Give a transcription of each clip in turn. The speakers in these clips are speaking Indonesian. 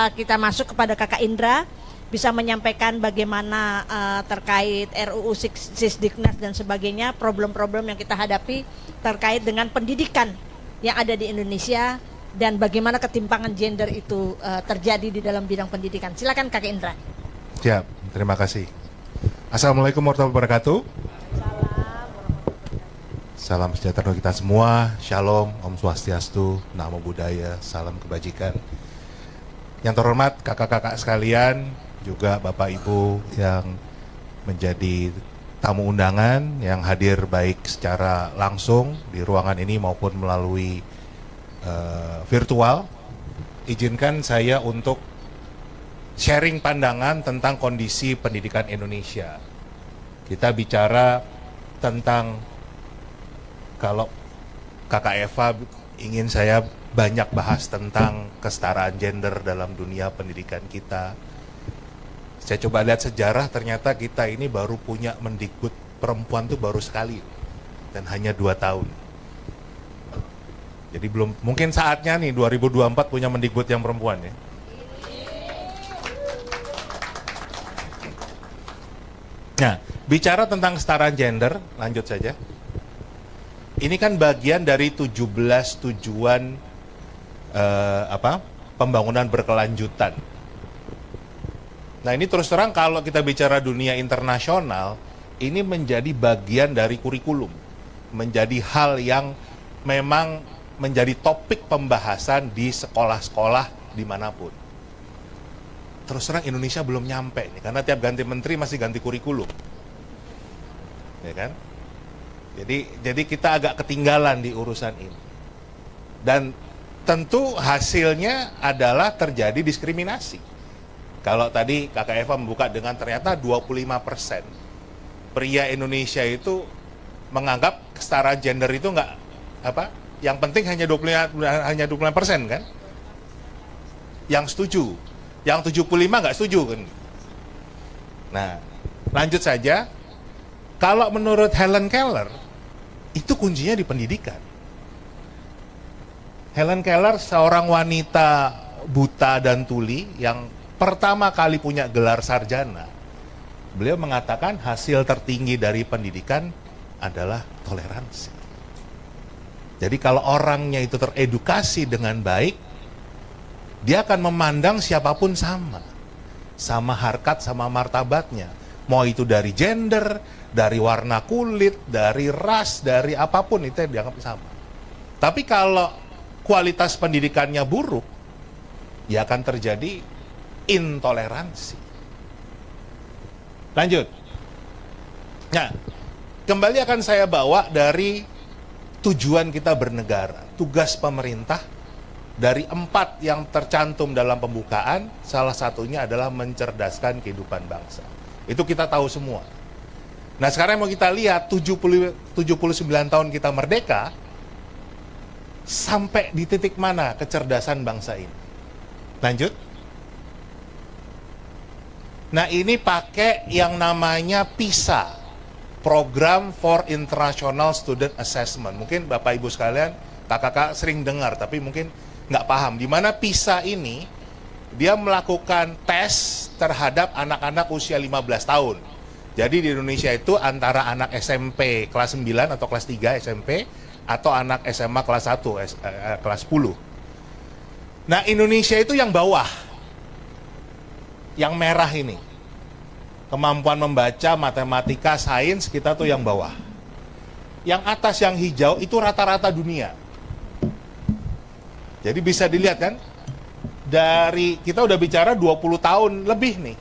kita masuk kepada Kakak Indra, bisa menyampaikan bagaimana terkait RUU Sisdiknas dan sebagainya, problem-problem yang kita hadapi terkait dengan pendidikan yang ada di Indonesia dan bagaimana ketimpangan gender itu terjadi di dalam bidang pendidikan. Silakan Kakak Indra. Siap, terima kasih. Assalamualaikum warahmatullahi wabarakatuh. Salam sejahtera kita semua. Shalom, Om Swastiastu, Namo Buddhaya, salam kebajikan. Yang terhormat kakak-kakak sekalian, juga Bapak Ibu yang menjadi tamu undangan yang hadir baik secara langsung di ruangan ini maupun melalui virtual. Izinkan saya untuk sharing pandangan tentang kondisi pendidikan Indonesia. Kita bicara tentang, kalau Kakak Eva ingin saya banyak bahas tentang kesetaraan gender dalam dunia pendidikan kita. Saya coba lihat sejarah, ternyata kita ini baru punya Mendikbud perempuan tuh baru sekali dan hanya 2 tahun. Jadi belum, mungkin saatnya nih 2024 punya Mendikbud yang perempuan ya. Nah, bicara tentang kesetaraan gender, lanjut saja. Ini kan bagian dari 17 tujuan pembangunan berkelanjutan. Nah, ini terus terang kalau kita bicara dunia internasional, ini menjadi bagian dari kurikulum, menjadi hal yang memang menjadi topik pembahasan di sekolah-sekolah dimanapun. Terus terang Indonesia belum nyampe nih, karena tiap ganti menteri masih ganti kurikulum, ya kan? Jadi kita agak ketinggalan di urusan ini. Dan tentu hasilnya adalah terjadi diskriminasi. Kalau tadi Kakak Eva membuka dengan ternyata 25% pria Indonesia itu menganggap kesetaraan gender itu enggak yang penting hanya 25% kan? Yang setuju. Yang 75 enggak setuju kan? Nah, lanjut saja. Kalau menurut Helen Keller, itu kuncinya di pendidikan. Helen Keller seorang wanita buta dan tuli yang pertama kali punya gelar sarjana. Beliau mengatakan hasil tertinggi dari pendidikan adalah toleransi. Jadi kalau orangnya itu teredukasi dengan baik, dia akan memandang siapapun sama. Sama harkat, sama martabatnya. Mau itu dari gender, dari warna kulit, dari ras, dari apapun itu dianggap sama. Tapi kalau kualitas pendidikannya buruk, ya akan terjadi intoleransi. Lanjut. Nah, kembali akan saya bawa dari tujuan kita bernegara. Tugas pemerintah dari 4 yang tercantum dalam pembukaan, salah satunya adalah mencerdaskan kehidupan bangsa. Itu kita tahu semua. Nah, sekarang mau kita lihat 79 tahun kita merdeka, sampai di titik mana kecerdasan bangsa ini. Lanjut. Nah, ini pakai yang namanya PISA, Program for International Student Assessment. Mungkin Bapak Ibu sekalian, kakak-kakak sering dengar, tapi mungkin nggak paham. Di mana PISA ini, dia melakukan tes terhadap anak-anak usia 15 tahun. Jadi di Indonesia itu antara anak SMP kelas 9 atau kelas 3 SMP, atau anak SMA kelas 1, kelas 10. Nah, Indonesia itu yang bawah. Yang merah ini. Kemampuan membaca, matematika, sains, kita tuh yang bawah. Yang atas yang hijau itu rata-rata dunia. Jadi bisa dilihat kan, dari kita udah bicara 20 tahun lebih nih,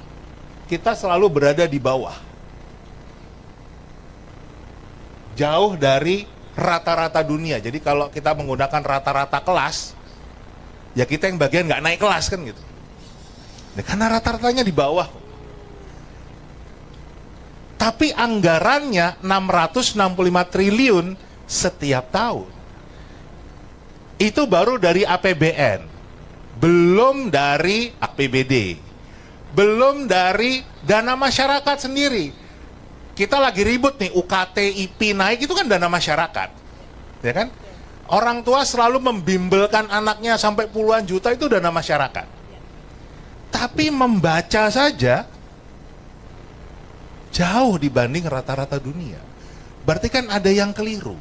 kita selalu berada di bawah. Jauh dari rata-rata dunia. Jadi kalau kita menggunakan rata-rata kelas, ya kita yang bagian nggak naik kelas kan gitu. Nah, karena rata-ratanya di bawah. Tapi anggarannya 665 triliun setiap tahun. Itu baru dari APBN. Belum dari APBD. Belum dari dana masyarakat sendiri. Kita lagi ribut nih, UKT, IP naik, itu kan dana masyarakat. Ya kan? Orang tua selalu membimbelkan anaknya sampai puluhan juta, itu dana masyarakat. Tapi membaca saja jauh dibanding rata-rata dunia. Berarti kan ada yang keliru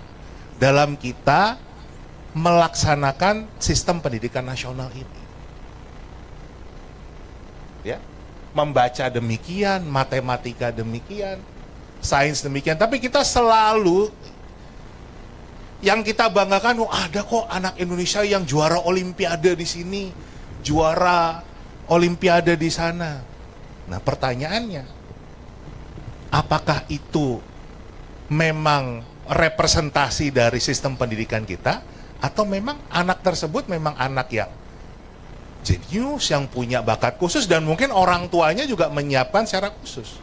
dalam kita melaksanakan sistem pendidikan nasional ini. Ya, membaca demikian, matematika demikian, sains demikian, tapi kita selalu yang kita banggakan, oh ada kok anak Indonesia yang juara olimpiade di sini, juara olimpiade di sana. Nah, pertanyaannya, apakah itu memang representasi dari sistem pendidikan kita, atau memang anak tersebut memang anak yang jenius, yang punya bakat khusus, dan mungkin orang tuanya juga menyiapkan secara khusus.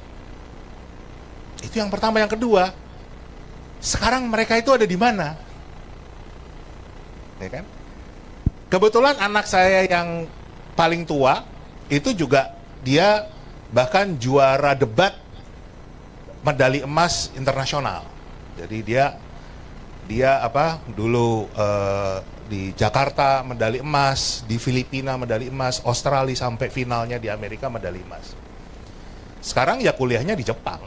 Itu yang pertama. Yang kedua, sekarang mereka itu ada di mana? Ya kan? Kebetulan anak saya yang paling tua itu juga dia bahkan juara debat medali emas internasional. Jadi dia dulu di Jakarta medali emas, di Filipina medali emas, Australia sampai finalnya di Amerika medali emas. Sekarang ya kuliahnya di Jepang,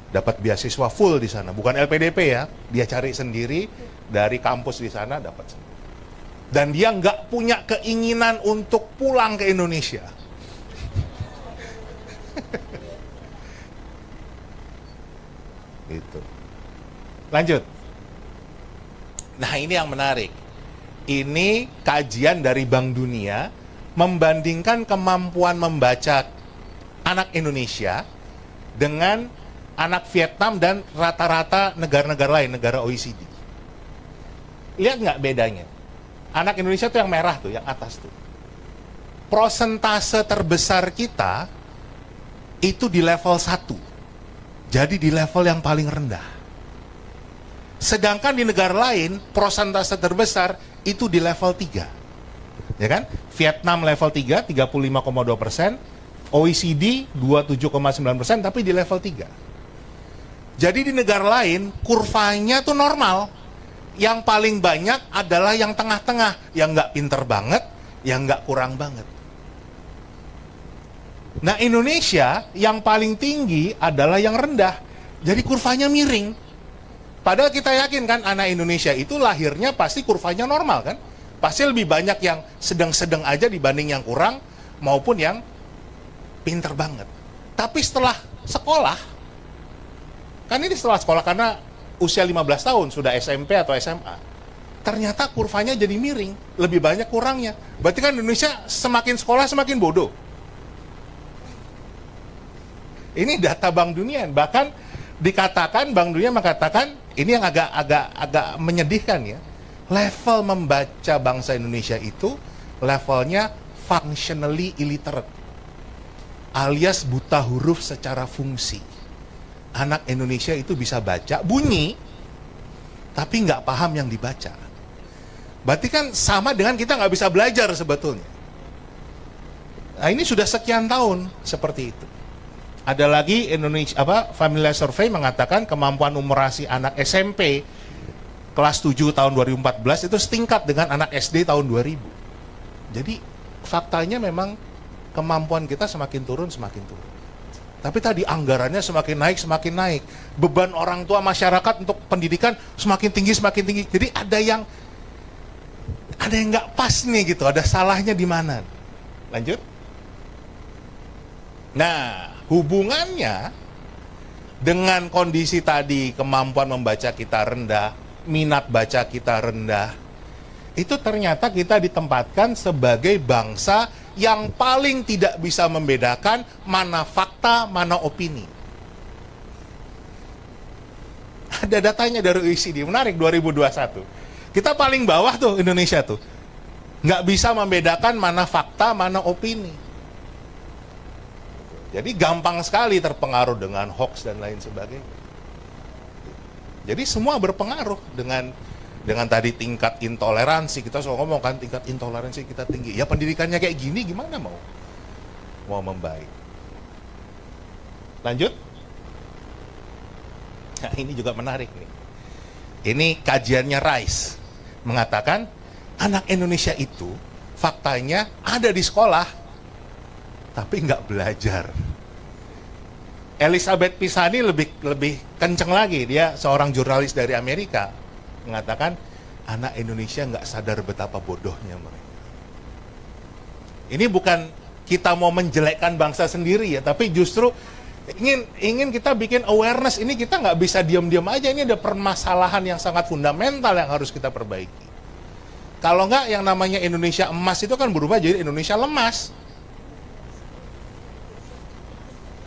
dapat beasiswa full di sana, bukan LPDP ya, dia cari sendiri dari kampus di sana dapat sendiri. Dan dia nggak punya keinginan untuk pulang ke Indonesia. Gitu. Lanjut. Nah, ini yang menarik. Ini kajian dari Bank Dunia membandingkan kemampuan membaca anak Indonesia dengan anak Vietnam dan rata-rata negara-negara lain, negara OECD. Lihat nggak bedanya? Anak Indonesia tuh yang merah tuh, yang atas tuh. Prosentase terbesar kita itu di level 1. Jadi di level yang paling rendah. Sedangkan di negara lain, prosentase terbesar itu di level 3. Ya kan? Vietnam level 3, 35,2%, OECD 27,9%, tapi di level 3. Jadi di negara lain, kurvanya tuh normal. Yang paling banyak adalah yang tengah-tengah, yang nggak pinter banget, yang nggak kurang banget. Nah, Indonesia yang paling tinggi adalah yang rendah. Jadi kurvanya miring. Padahal kita yakin kan anak Indonesia itu lahirnya pasti kurvanya normal kan? Pasti lebih banyak yang sedang-sedang aja dibanding yang kurang maupun yang pinter banget. Tapi setelah sekolah, kan ini setelah sekolah karena usia 15 tahun sudah SMP atau SMA, ternyata kurvanya jadi miring, lebih banyak kurangnya. Berarti kan Indonesia semakin sekolah semakin bodoh. Ini data Bank Dunia, bahkan dikatakan Bank Dunia mengatakan ini yang agak menyedihkan ya. Level membaca bangsa Indonesia itu levelnya functionally illiterate, alias buta huruf secara fungsi. Anak Indonesia itu bisa baca bunyi, tapi nggak paham yang dibaca. Berarti kan sama dengan kita nggak bisa belajar sebetulnya. Nah, ini sudah sekian tahun seperti itu. Ada lagi Family Survey mengatakan kemampuan numerasi anak SMP kelas 7 tahun 2014 itu setingkat dengan anak SD tahun 2000. Jadi faktanya memang kemampuan kita semakin turun. Tapi tadi anggarannya semakin naik. Beban orang tua masyarakat untuk pendidikan semakin tinggi. Jadi ada yang nggak pas nih gitu, ada salahnya di mana. Lanjut. Nah, hubungannya dengan kondisi tadi, kemampuan membaca kita rendah, minat baca kita rendah, itu ternyata kita ditempatkan sebagai bangsa yang paling tidak bisa membedakan mana fakta, mana opini. Ada datanya dari OECD, menarik 2021. Kita paling bawah tuh Indonesia tuh. Nggak bisa membedakan mana fakta, mana opini. Jadi gampang sekali terpengaruh dengan hoax dan lain sebagainya. Jadi semua berpengaruh dengan tadi tingkat intoleransi. Kita selalu ngomong kan tingkat intoleransi kita tinggi. Ya pendidikannya kayak gini gimana mau membaik. Lanjut. Nah, ini juga menarik nih. Ini kajiannya Rice mengatakan anak Indonesia itu faktanya ada di sekolah tapi nggak belajar. Elizabeth Pisani lebih kenceng lagi, dia seorang jurnalis dari Amerika mengatakan anak Indonesia nggak sadar betapa bodohnya mereka. Ini bukan kita mau menjelekkan bangsa sendiri ya, tapi justru ingin kita bikin awareness. Ini kita nggak bisa diam-diam aja, ini ada permasalahan yang sangat fundamental yang harus kita perbaiki. Kalau nggak, yang namanya Indonesia emas itu kan berubah jadi Indonesia lemas.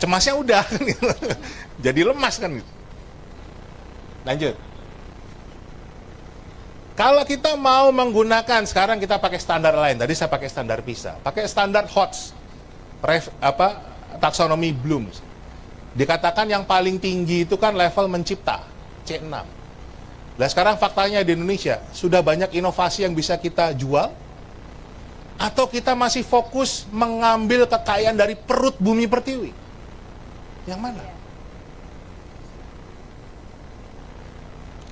Cemasnya udah kan gitu. Jadi lemas kan gitu. Lanjut. Kalau kita mau menggunakan, sekarang kita pakai standar lain. Tadi saya pakai standar PISA, pakai standar HOTS, taksonomi Bloom. Dikatakan yang paling tinggi itu kan level mencipta, C6. Nah sekarang faktanya di Indonesia sudah banyak inovasi yang bisa kita jual, atau kita masih fokus mengambil kekayaan dari perut bumi pertiwi? Yang mana?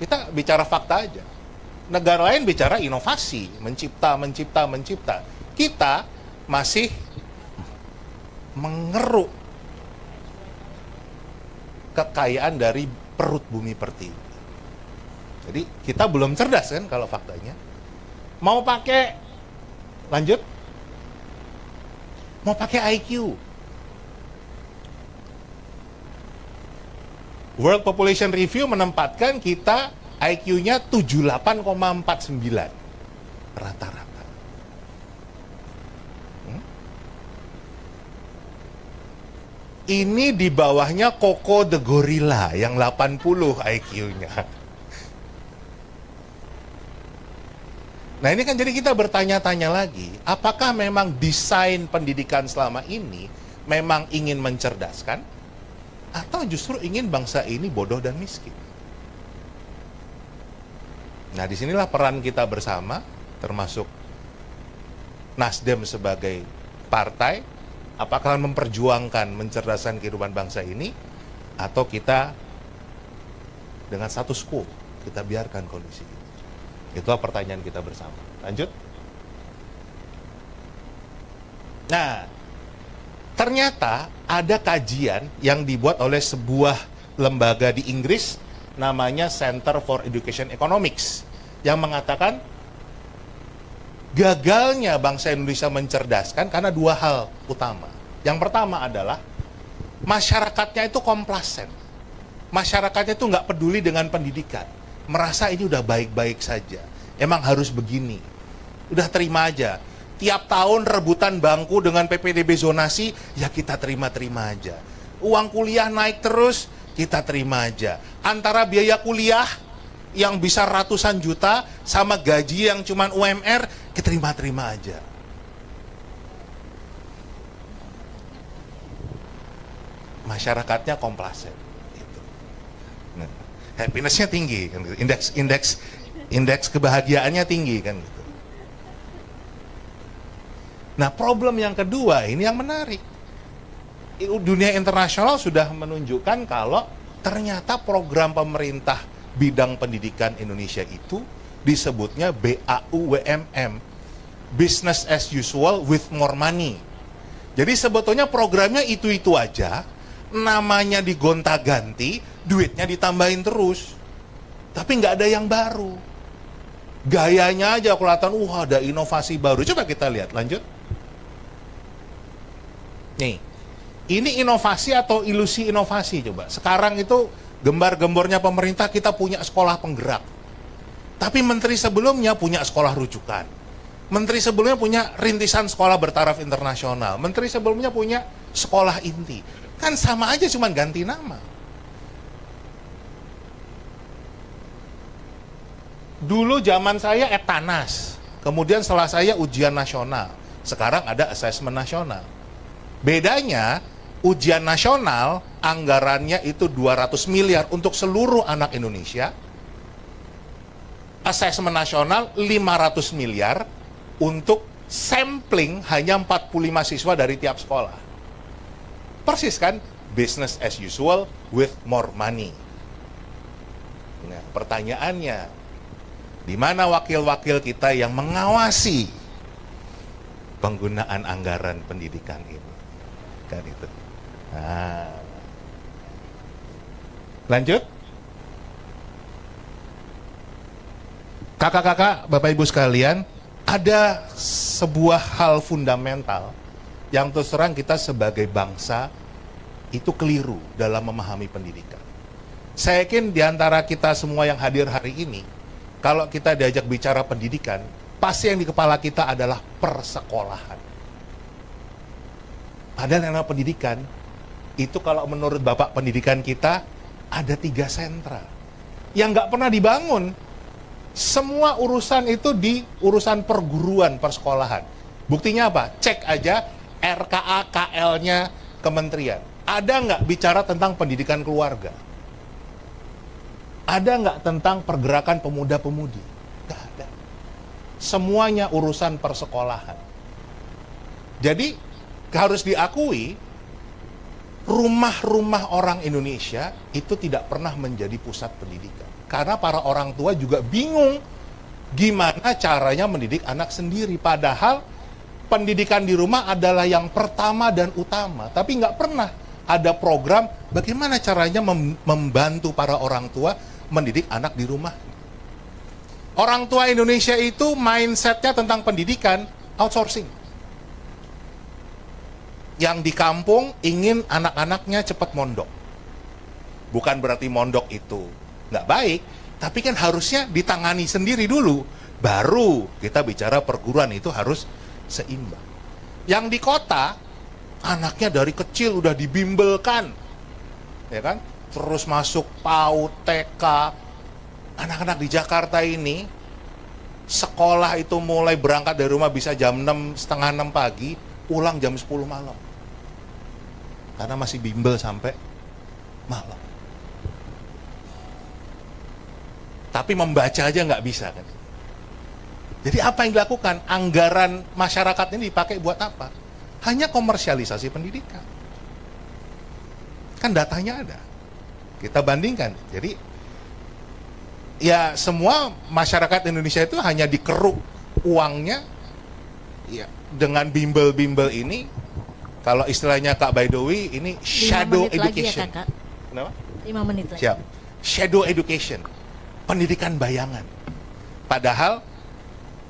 Kita bicara fakta aja. Negara lain bicara inovasi, mencipta. Kita masih mengeruk kekayaan dari perut bumi pertiwi. Jadi kita belum cerdas kan kalau faktanya. Mau pakai, lanjut, mau pakai IQ. World Population Review menempatkan kita IQ-nya 78,49 rata-rata. Ini di bawahnya Koko the Gorilla yang 80 IQ-nya. Nah ini kan jadi kita bertanya-tanya lagi, apakah memang desain pendidikan selama ini memang ingin mencerdaskan, atau justru ingin bangsa ini bodoh dan miskin? Nah disinilah peran kita bersama, termasuk Nasdem sebagai partai, apakah memperjuangkan mencerdaskan kehidupan bangsa ini, atau kita dengan status quo, kita biarkan kondisi itu. Itulah pertanyaan kita bersama. Lanjut. Nah, ternyata ada kajian yang dibuat oleh sebuah lembaga di Inggris namanya Center for Education Economics yang mengatakan gagalnya bangsa Indonesia mencerdaskan karena dua hal utama. Yang pertama adalah masyarakatnya itu komplasen. Masyarakatnya itu nggak peduli dengan pendidikan. Merasa ini udah baik-baik saja. Emang harus begini. Udah terima aja. Tiap tahun rebutan bangku dengan PPDB zonasi, ya kita terima-terima aja. Uang kuliah naik terus, kita terima aja. Antara biaya kuliah yang bisa ratusan juta sama gaji yang cuman UMR, kita terima-terima aja. Masyarakatnya komplasen. Happiness-nya tinggi kan gitu. Indeks kebahagiaannya tinggi kan gitu. Nah, problem yang kedua ini yang menarik. Dunia internasional sudah menunjukkan kalau ternyata program pemerintah bidang pendidikan Indonesia itu disebutnya BAUWMM, Business as Usual with More Money. Jadi sebetulnya programnya itu-itu aja, namanya digonta-ganti, duitnya ditambahin terus, tapi nggak ada yang baru. Gayanya aja kelihatan, ada inovasi baru. Coba kita lihat, lanjut. Nih, ini inovasi atau ilusi inovasi coba. Sekarang itu gembar-gembornya pemerintah kita punya sekolah penggerak. Tapi menteri sebelumnya punya sekolah rujukan. Menteri sebelumnya punya rintisan sekolah bertaraf internasional. Menteri sebelumnya punya sekolah inti. Kan sama aja, cuman ganti nama. Dulu zaman saya Etanas, kemudian setelah saya ujian nasional, sekarang ada asesmen nasional. Bedanya, ujian nasional anggarannya itu 200 miliar untuk seluruh anak Indonesia, asesmen nasional 500 miliar untuk sampling hanya 45 siswa dari tiap sekolah. Persis kan, business as usual with more money. Nah, pertanyaannya, di mana wakil-wakil kita yang mengawasi penggunaan anggaran pendidikan ini? Kan itu. Nah. Lanjut. Kakak-kakak, Bapak Ibu sekalian, ada sebuah hal fundamental yang terus terang kita sebagai bangsa itu keliru dalam memahami pendidikan. Saya yakin di antara kita semua yang hadir hari ini, kalau kita diajak bicara pendidikan, pasti yang di kepala kita adalah persekolahan. Padahal yang namanya pendidikan, itu kalau menurut Bapak pendidikan kita, ada 3 sentra yang nggak pernah dibangun. Semua urusan itu di urusan perguruan, persekolahan. Buktinya apa? Cek aja RKA KL-nya kementerian. Ada nggak bicara tentang pendidikan keluarga? Ada nggak tentang pergerakan pemuda-pemudi? Nggak ada. Semuanya urusan persekolahan. Jadi harus diakui, rumah-rumah orang Indonesia itu tidak pernah menjadi pusat pendidikan. Karena para orang tua juga bingung gimana caranya mendidik anak sendiri. Padahal pendidikan di rumah adalah yang pertama dan utama. Tapi nggak pernah ada program bagaimana caranya membantu para orang tua mendidik anak di rumah. Orang tua Indonesia itu mindsetnya tentang pendidikan outsourcing. Yang di kampung ingin anak-anaknya cepat mondok. Bukan berarti mondok itu nggak baik, tapi kan harusnya ditangani sendiri dulu, baru kita bicara perguruan itu harus seimbang. Yang di kota, anaknya dari kecil udah dibimbelkan, ya kan? Terus masuk PAUD, TK. Anak-anak di Jakarta ini, sekolah itu mulai berangkat dari rumah bisa jam 6, setengah 6 pagi, pulang jam 10 malam. Karena masih bimbel sampai malam. Tapi membaca aja nggak bisa kan. Jadi apa yang dilakukan? Anggaran masyarakat ini dipakai buat apa? Hanya komersialisasi pendidikan. Kan datanya ada. Kita bandingkan. Jadi ya semua masyarakat Indonesia itu hanya dikeruk uangnya ya, dengan bimbel-bimbel ini. Kalau istilahnya Kak Baidowi ini shadow 5 menit education. lagi ya, Kakak. Kenapa? 5 menit lagi. Siap. Shadow education. Pendidikan bayangan. Padahal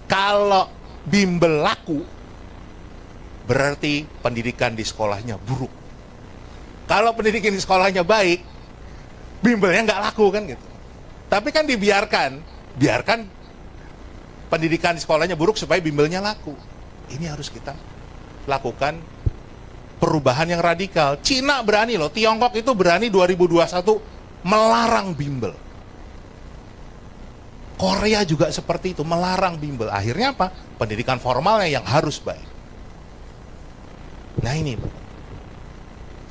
kalau bimbel laku, berarti pendidikan di sekolahnya buruk. Kalau pendidikan di sekolahnya baik, bimbelnya nggak laku kan gitu. Tapi kan biarkan pendidikan di sekolahnya buruk supaya bimbelnya laku. Ini harus kita lakukan perubahan yang radikal. Cina berani loh, Tiongkok itu berani 2021 melarang bimbel. Korea juga seperti itu, melarang bimbel. Akhirnya apa? Pendidikan formalnya yang harus baik. Nah ini,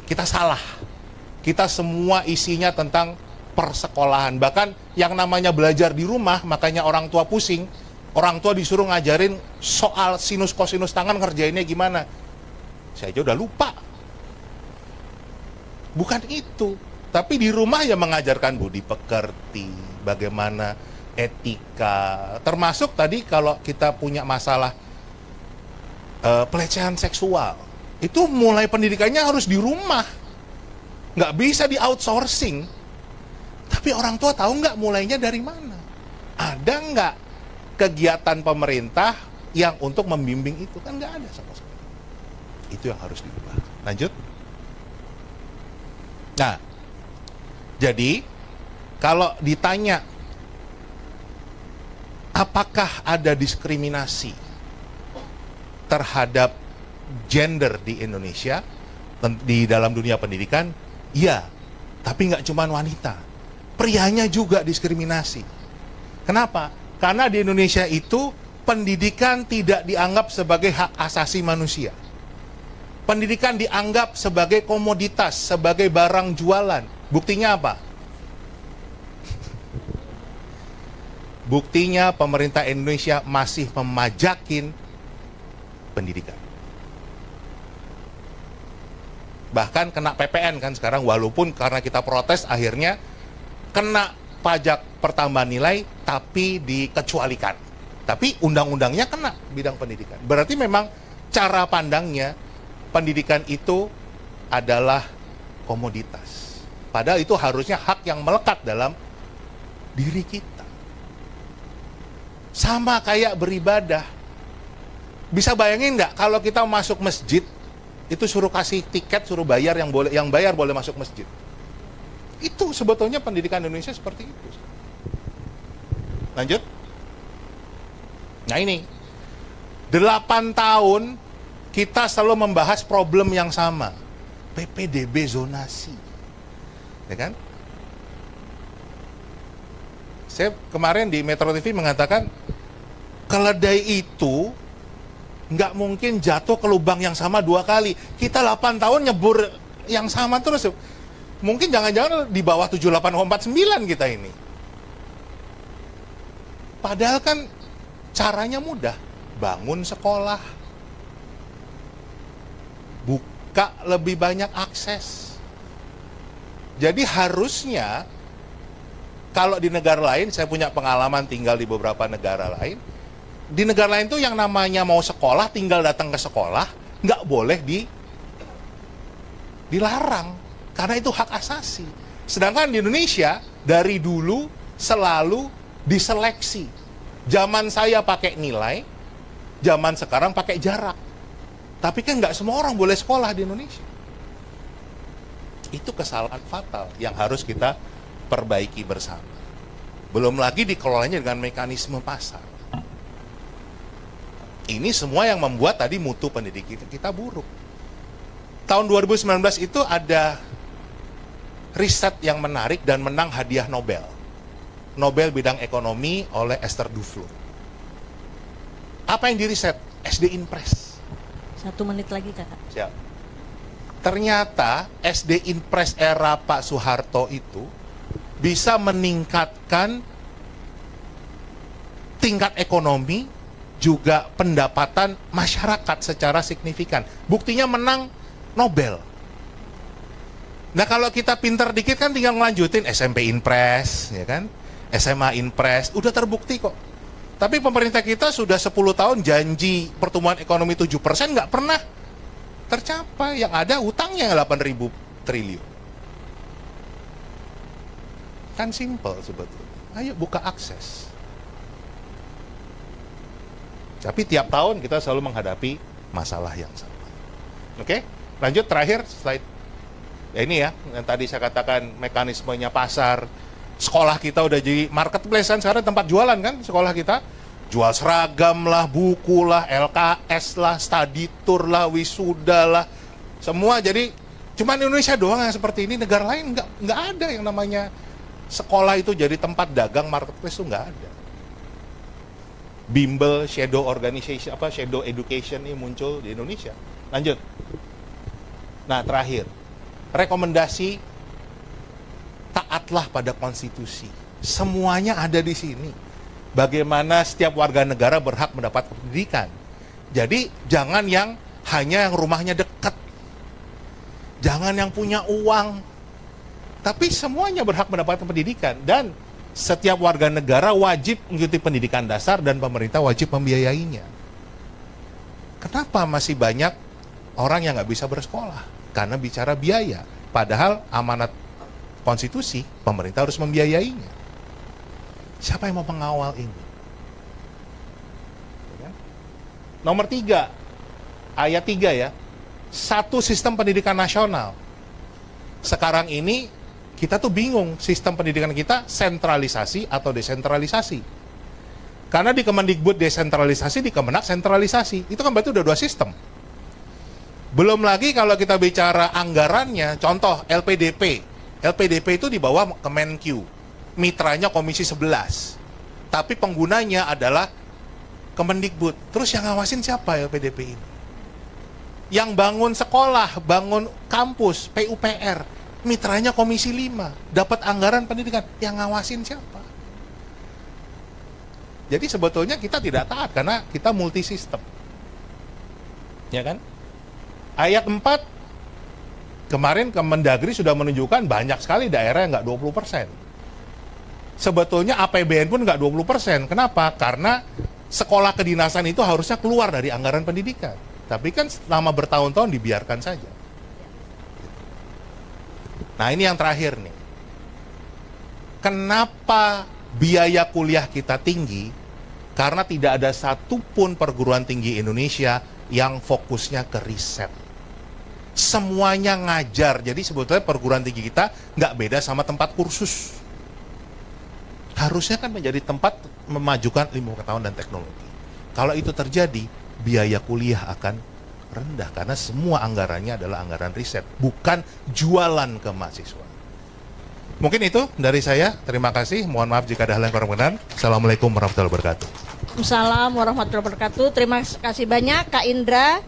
kita salah. Kita semua isinya tentang persekolahan. Bahkan yang namanya belajar di rumah, makanya orang tua pusing. Orang tua disuruh ngajarin soal sinus kosinus tangan, ngerjainnya gimana. Saya aja udah lupa. Bukan itu. Tapi di rumah ya mengajarkan budi pekerti, bagaimana etika, termasuk tadi kalau kita punya masalah pelecehan seksual, itu mulai pendidikannya harus di rumah, nggak bisa di outsourcing. Tapi orang tua tahu nggak mulainya dari mana? Ada nggak kegiatan pemerintah yang untuk membimbing itu? Kan nggak ada sama sekali. Itu yang harus diubah. Lanjut. Nah, jadi kalau ditanya apakah ada diskriminasi terhadap gender di Indonesia di dalam dunia pendidikan? Iya, tapi nggak cuma wanita, prianya juga diskriminasi. Kenapa? Karena di Indonesia itu pendidikan tidak dianggap sebagai hak asasi manusia. Pendidikan dianggap sebagai komoditas, sebagai barang jualan. Buktinya apa? Buktinya pemerintah Indonesia masih memajakin pendidikan. Bahkan kena PPN kan sekarang, walaupun karena kita protes akhirnya kena pajak pertambahan nilai tapi dikecualikan. Tapi undang-undangnya kena bidang pendidikan. Berarti memang cara pandangnya pendidikan itu adalah komoditas. Padahal itu harusnya hak yang melekat dalam diri kita. Sama kayak beribadah. Bisa bayangin nggak kalau kita masuk masjid, itu suruh kasih tiket, suruh bayar, yang bayar boleh masuk masjid. Itu sebetulnya pendidikan Indonesia seperti itu. Lanjut. Nah ini, 8 tahun kita selalu membahas problem yang sama. PPDB zonasi. Ya kan? Saya kemarin di Metro TV mengatakan, keledai itu nggak mungkin jatuh ke lubang yang sama 2 kali. Kita 8 tahun nyebur yang sama terus. Mungkin jangan-jangan di bawah 78,49 kita ini. Padahal kan caranya mudah. Bangun sekolah. Buka lebih banyak akses. Jadi harusnya, kalau di negara lain, saya punya pengalaman tinggal di beberapa negara lain, di negara lain tuh yang namanya mau sekolah, tinggal datang ke sekolah, nggak boleh dilarang, karena itu hak asasi. Sedangkan di Indonesia, dari dulu selalu diseleksi. Zaman saya pakai nilai, zaman sekarang pakai jarak. Tapi kan nggak semua orang boleh sekolah di Indonesia. Itu kesalahan fatal yang harus kita perbaiki bersama. Belum lagi dikelolanya dengan mekanisme pasar. Ini semua yang membuat tadi mutu pendidikan kita buruk. Tahun 2019 itu ada riset yang menarik dan menang hadiah Nobel. Nobel bidang ekonomi oleh Esther Duflo. Apa yang diriset? SD Inpress. 1 menit lagi kakak. Siap. Ternyata SD Inpress era Pak Soeharto itu bisa meningkatkan tingkat ekonomi juga pendapatan masyarakat secara signifikan. Buktinya menang Nobel. Nah kalau kita pinter dikit kan tinggal ngelanjutin SMP Inpress, ya kan? SMA Inpress, udah terbukti kok. Tapi pemerintah kita sudah 10 tahun janji pertumbuhan ekonomi 7%, nggak pernah tercapai. Yang ada utangnya 8.000 triliun. Kan simple sebetulnya. Ayo buka akses. Tapi tiap tahun kita selalu menghadapi masalah yang sama. Oke, lanjut terakhir slide. Ya ini ya, yang tadi saya katakan mekanismenya pasar. Sekolah kita udah jadi marketplace kan, sekarang tempat jualan kan sekolah kita. Jual seragam lah, buku lah, LKS lah, study tour lah, wisuda lah. Semua jadi, cuman Indonesia doang yang seperti ini, negara lain nggak ada yang namanya sekolah itu jadi tempat dagang marketplace itu nggak ada. Bimbel, shadow organization, shadow education ini muncul di Indonesia. Lanjut. Nah, terakhir. Rekomendasi taatlah pada konstitusi. Semuanya ada di sini. Bagaimana setiap warga negara berhak mendapat pendidikan. Jadi, jangan yang hanya yang rumahnya dekat. Jangan yang punya uang. Tapi semuanya berhak mendapatkan pendidikan. Dan setiap warga negara wajib mengikuti pendidikan dasar dan pemerintah wajib membiayainya. Kenapa masih banyak orang yang nggak bisa bersekolah? Karena bicara biaya. Padahal amanat konstitusi, pemerintah harus membiayainya. Siapa yang mau mengawal ini? Nomor 3, ayat 3 ya. 1 sistem pendidikan nasional. Sekarang ini kita tuh bingung sistem pendidikan kita sentralisasi atau desentralisasi. Karena di Kemendikbud desentralisasi, di Kemenak sentralisasi. Itu kan berarti udah 2 sistem. Belum lagi kalau kita bicara anggarannya, contoh LPDP. LPDP itu di bawah Kemenkyu. Mitranya Komisi 11. Tapi penggunanya adalah Kemendikbud. Terus yang ngawasin siapa LPDP ini? Yang bangun sekolah, bangun kampus, PUPR. Mitranya Komisi 5, dapat anggaran pendidikan, yang ngawasin siapa? Jadi sebetulnya kita tidak taat karena kita multi sistem. Ya kan? Ayat 4, kemarin Kemendagri sudah menunjukkan banyak sekali daerah yang nggak 20%. Sebetulnya APBN pun nggak 20%. Kenapa? Karena sekolah kedinasan itu harusnya keluar dari anggaran pendidikan. Tapi kan selama bertahun-tahun dibiarkan saja. Nah, ini yang terakhir nih. Kenapa biaya kuliah kita tinggi? Karena tidak ada satupun perguruan tinggi Indonesia yang fokusnya ke riset. Semuanya ngajar. Jadi sebetulnya perguruan tinggi kita nggak beda sama tempat kursus. Harusnya kan menjadi tempat memajukan ilmu pengetahuan dan teknologi. Kalau itu terjadi, biaya kuliah akan rendah karena semua anggarannya adalah anggaran riset, bukan jualan ke mahasiswa. Mungkin itu dari saya. Terima kasih. Mohon maaf jika ada hal yang kurang berkenan. Assalamualaikum warahmatullahi wabarakatuh. Assalamualaikum warahmatullahi wabarakatuh. Terima kasih banyak Kak Indra.